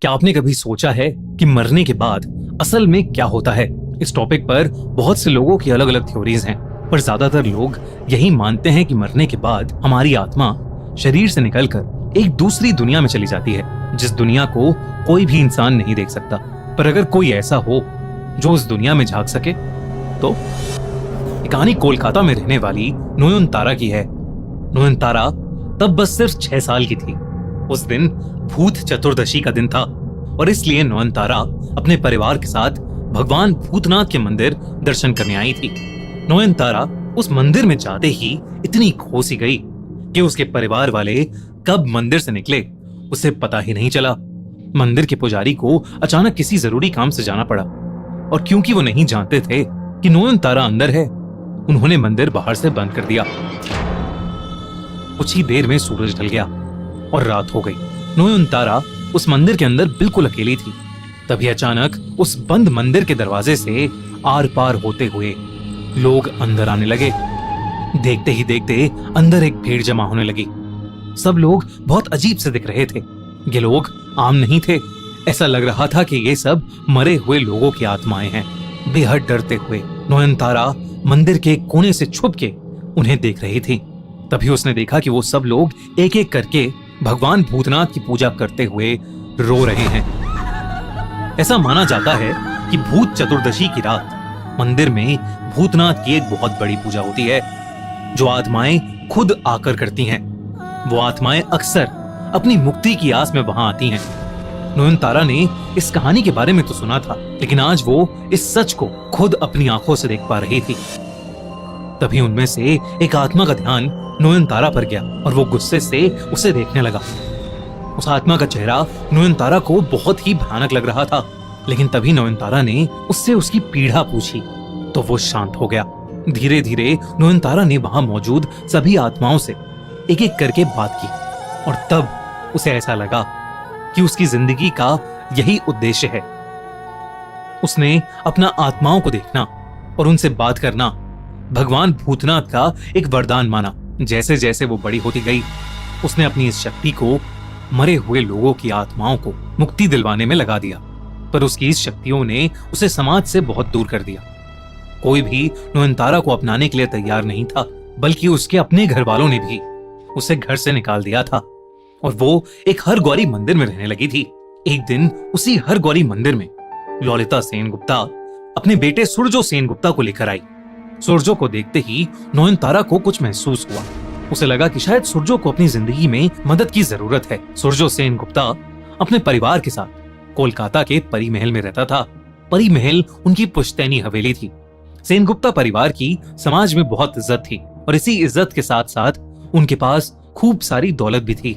क्या आपने कभी सोचा है कि मरने के बाद असल में क्या होता है? इस टॉपिक पर बहुत से लोगों की अलग अलग थ्योरीज हैं, पर ज्यादातर लोग यही मानते हैं कि मरने के बाद हमारी आत्मा शरीर से निकलकर एक दूसरी दुनिया में चली जाती है, जिस दुनिया को कोई भी इंसान नहीं देख सकता। पर अगर कोई ऐसा हो जो उस दुनिया में झांक सके तो? ये कहानी कोलकाता में रहने वाली नयनतारा की है। नयनतारा तब बस सिर्फ 6 साल की थी। उस दिन भूत चतुर्दशी का दिन था और इसलिए नयनतारा अपने परिवार के साथ भगवान भूतनाथ के मंदिर दर्शन करने आई थी। नयनतारा उस मंदिर में जाते ही इतनी खो सी गई कि उसके परिवार वाले कब मंदिर से निकले उसे पता ही नहीं चला। मंदिर के पुजारी को अचानक किसी जरूरी काम से जाना पड़ा और क्योंकि वो नहीं जानते थे कि नयनतारा अंदर है, उन्होंने मंदिर बाहर से बंद कर दिया। कुछ ही देर में सूरज ढल गया और रात हो गई। नयनतारा उस मंदिर के अंदर बिल्कुल अकेली थी। तभी अचानक उस बंद मंदिर के दरवाजे से आर पार होते हुए लोग अंदर आने लगे। देखते ही देखते अंदर एक भीड़ जमा होने लगी। सब लोग बहुत अजीब से दिख रहे थे। ये लोग आम नहीं थे। ऐसा लग रहा था कि ये सब मरे हुए लोगों की आत्माएं हैं। बेहद डरते हुए नयनतारा मंदिर के कोने से छुप के उन्हें देख रही थी। तभी उसने देखा कि वो सब लोग एक एक करके भगवान भूतनाथ की पूजा करते हुए रो रहे हैं। ऐसा माना जाता है कि भूत चतुर्दशी की रात मंदिर में भूतनाथ की एक बहुत बड़ी पूजा होती है, जो आत्माएं खुद आकर करती हैं। वो आत्माएं अक्सर अपनी मुक्ति की आस में वहां आती हैं। नयनतारा ने इस कहानी के बारे में तो सुना था, लेकिन आज वो इस सच को खुद अपनी आंखों से देख पा रही थी। तभी उनमें से एक आत्मा का ध्यान नयनतारा पर गया और वो गुस्से से उसे देखने लगा। उस आत्मा का चेहरा नयनतारा को बहुत ही भयानक लग रहा था, लेकिन तभी नयनतारा ने उससे उसकी पीड़ा पूछी तो वो शांत हो गया। धीरे धीरे नयनतारा ने वहां मौजूद सभी आत्माओं से एक एक करके बात की और तब उसे ऐसा लगा कि उसकी जिंदगी का यही उद्देश्य है। उसने अपना आत्माओं को देखना और उनसे बात करना भगवान भूतनाथ का एक वरदान माना। जैसे जैसे वो बड़ी होती गई, उसने अपनी इस शक्ति को मरे हुए लोगों की आत्माओं को मुक्ति दिलवाने में लगा दिया। पर उसकी इस शक्तियों ने उसे समाज से बहुत दूर कर दिया। कोई भी नयनतारा को अपनाने के लिए तैयार नहीं था, बल्कि उसके अपने घर वालों ने भी उसे घर से निकाल दिया था और वो एक हरगौरी मंदिर में रहने लगी थी। एक दिन उसी हरगौरी मंदिर में ललिता सेनगुप्ता अपने बेटे सूरजो सेनगुप्ता को लेकर आई। सूरजो को देखते ही नयनतारा को कुछ महसूस हुआ। उसे लगा कि शायद सूरजो को अपनी जिंदगी में मदद की जरूरत है। सूरजो सेनगुप्ता अपने परिवार के साथ कोलकाता के परी महल में रहता था। परी महल उनकी पुश्तैनी हवेली थी। सेनगुप्ता परिवार की समाज में बहुत इज्जत थी और इसी इज्जत के साथ साथ उनके पास खूब सारी दौलत भी थी।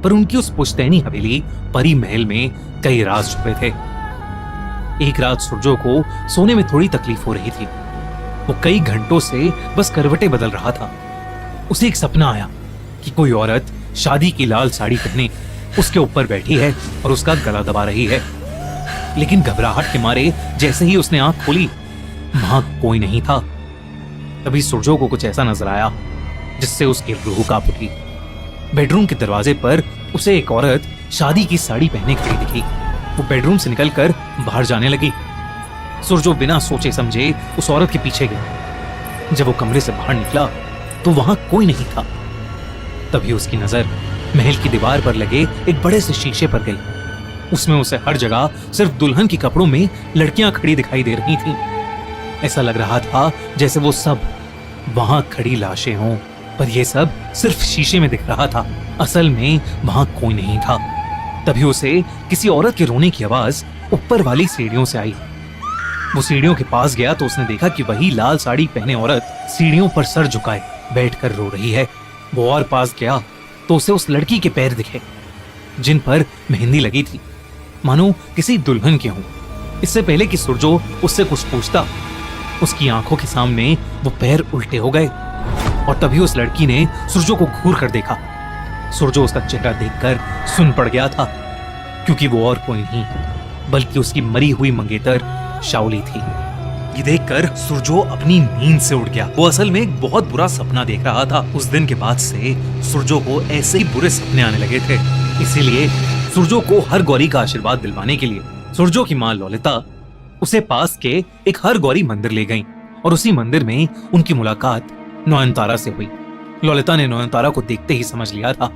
पर उनकी उस पुश्तैनी हवेली परी महल में कई राज छुपे थे। एक रात सूरजो को सोने में थोड़ी तकलीफ हो रही थी। वो कई घंटों से बस करवटें बदल रहा था। उसे एक सपना आया कि कोई औरत शादी की लाल साड़ी पहने उसके ऊपर बैठी है और उसका गला दबा रही है। लेकिन घबराहट के मारे जैसे ही उसने आंख खोली, वहां कोई नहीं था। तभी सूरजो को कुछ ऐसा नजर आया जिससे उसकी रूह कांप उठी। बेडरूम के दरवाजे पर उसे एक औरत शादी की साड़ी पहने खड़ी दिखी। वो बेडरूम से निकलकर बाहर जाने लगी। सूरजो बिना सोचे समझे उस औरत के पीछे गया। जब वो कमरे से बाहर निकला तो वहां कोई नहीं था। तभी उसकी नजर महल की दीवार पर लगे एक बड़े से शीशे पर गई। उसमें उसे हर जगह सिर्फ दुल्हन के कपड़ों में लड़कियां खड़ी दिखाई दे रही थीं। ऐसा लग रहा था जैसे वो सब वहां खड़ी लाशें हों, पर यह सब सिर्फ शीशे में दिख रहा था। असल में वहां कोई नहीं था। तभी उसे किसी औरत के रोने की आवाज ऊपर वाली सीढ़ियों से आई। वो सीढ़ियों के पास गया तो उसने देखा कि वही लाल साड़ी पहने औरत सीढ़ियों पर सर झुकाए बैठकर रो रही है। वो और पास गया तो उसे उस लड़की के पैर दिखे जिन पर मेहंदी लगी थी, मानो किसी दुल्हन के हों। इससे पहले कि सूरजो उससे कुछ पूछता, उसकी आंखों के सामने वो पैर उल्टे हो गए और तभी उस लड़की ने सूरजो को घूर कर देखा। सूरजो उसका चेहरा देखकर सुन पड़ गया था, क्योंकि वो और कोई नहीं बल्कि उसकी मरी हुई मंगेतर शाओली थी। ये देखकर सूरजो अपनी नींद से उठ गया। वो असल में एक बहुत बुरा सपना देख रहा था। उस दिन के बाद से सूरजो को ऐसे ही बुरे सपने आने लगे थे। इसीलिए सुरजो को हर गौरी का आशीर्वाद दिलवाने के लिए सुरजो की माँ ललिता उसे पास के एक हर गौरी मंदिर ले गईं और उसी मंदिर में उनकी मुलाकात नयनतारा से हुई। ललिता ने नयनतारा को देखते ही समझ लिया था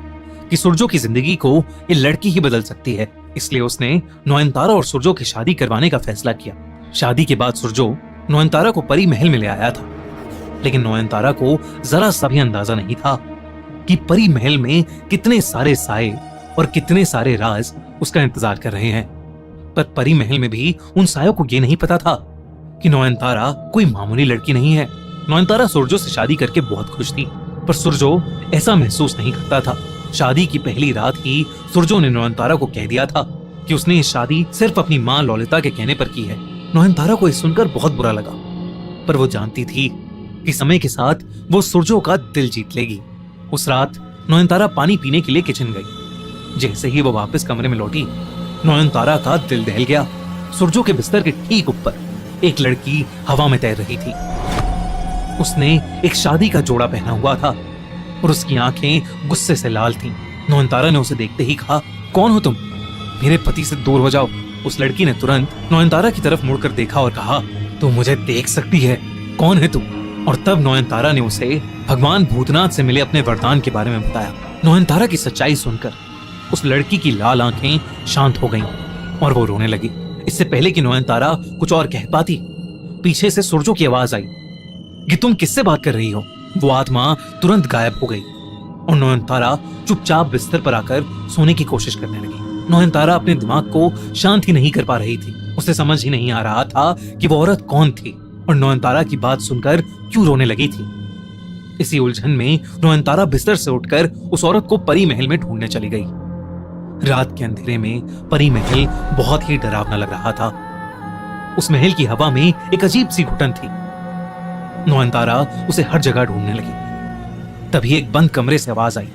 कि सुरजो की जिंदगी को ये लड़की ही बदल सकती है, इसलिए उसने नयनतारा और सुरजो की शादी करवाने का फैसला किया। शादी के बाद सुरजो नयनतारा को परी महल में ले आया था, लेकिन नयनतारा को जरा सा भी अंदाजा नहीं था कि परी महल में कितने सारे साए और कितने सारे राज उसका इंतजार कर रहे हैं। पर परी महल में भी उन सायों को ये नहीं पता था कि नयनतारा कोई मामूली लड़की नहीं है। नयनतारा सुरजो से शादी करके बहुत खुश थी, पर सुरजो ऐसा महसूस नहीं करता था। शादी की पहली रात ही सुरजो ने नयनतारा को कह दिया था कि उसने ये शादी सिर्फ अपनी माँ ललिता के कहने पर की है। नयनतारा को ये सुनकर बहुत बुरा लगा, पर वो जानती थी कि समय के साथ वो सुरजो का दिल जीत लेगी। उस रात नयनतारा पानी पीने के लिए किचन गई। जैसे ही वो वापस कमरे में लौटी, नयनतारा का दिल दहल गया। सुरजो के बिस्तर के ठीक ऊपर एक लड़की हवा में तैर रही थी। उसने एक शादी का जोड़ा पहना हुआ था और उसकी आंखें गुस्से से लाल थीं। नयनतारा ने उसे देखते ही कहा, कौन हो तुम? मेरे पति से दूर हो जाओ। उस लड़की ने तुरंत नयनतारा की तरफ मुड़कर देखा और कहा, तू मुझे देख सकती है, कौन है तू? और तब नयनतारा ने उसे भगवान भूतनाथ से मिले अपने वरदान के बारे में बताया। नयनतारा की सच्चाई सुनकर उस लड़की की लाल आंखें शांत हो गईं और वो रोने लगी। इससे पहले कि नयनतारा कुछ और कह पाती, पीछे से सुरजो की आवाज आई कि तुम किससे बात कर रही हो? वो आत्मा तुरंत गायब हो गई और नयनतारा चुपचाप बिस्तर पर आकर सोने की कोशिश करने लगी। नयनतारा अपने दिमाग को शांत ही नहीं कर पा रही थी। उसे समझ ही नहीं आ रहा था कि वो औरत कौन थी और नयनतारा की बात सुनकर क्यों रोने लगी थी। इसी उलझन में नयनतारा बिस्तर से उठकर उस औरत को परी महल में ढूंढने चली गई। रात के अंधेरे में परी महल बहुत ही डरावना लग रहा था। उस महल की हवा में एक अजीब सी घुटन थी। नयनतारा उसे हर जगह ढूंढने लगी। तभी एक बंद कमरे से आवाज आई।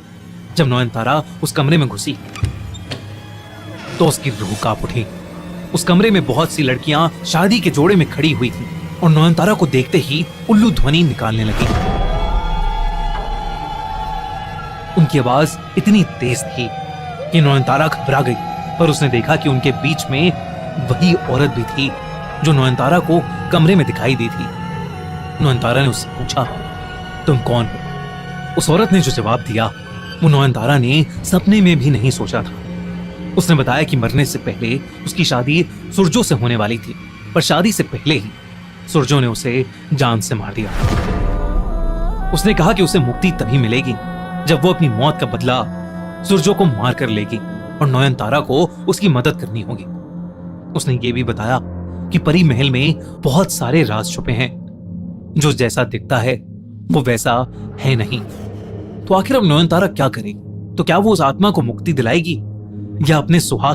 जब नयनतारा उस कमरे में घुसी तो उसकी रूह कांप उठी। उस कमरे में बहुत सी लड़कियां शादी के जोड़े में खड़ी हुई थीं और नयनतारा को देखते ही उल्लू ध्वनि निकालने लगी। उनकी आवाज इतनी तेज थी कि नयनतारा घबरा गई, पर उसने देखा कि उनके बीच में वही औरत भी थी जो नयनतारा को कमरे में दिखाई दी थी। नयनतारा ने उससे पूछा, तुम कौन हो? उस औरत ने जो जवाब दिया वो नयनतारा ने सपने में भी नहीं सोचा था। उसने बताया कि मरने से पहले उसकी शादी सुरजो से होने वाली थी, पर शादी से पहले ही सुरजो ने उसे जान से मार दिया। उसने कहा कि उसे मुक्ति तभी मिलेगी जब वो अपनी मौत का बदला सुरजो को मार कर लेगी और नयनतारा को उसकी मदद करनी होगी। उसने ये भी बताया कि परी महल में बहुत सारे राज छुपे हैं। जो जैसा दिखता है वो वैसा है नहीं। तो आखिर अब नयनतारा क्या करेगी? तो क्या वो उस आत्मा को मुक्ति दिलाएगी या अपने सुहाग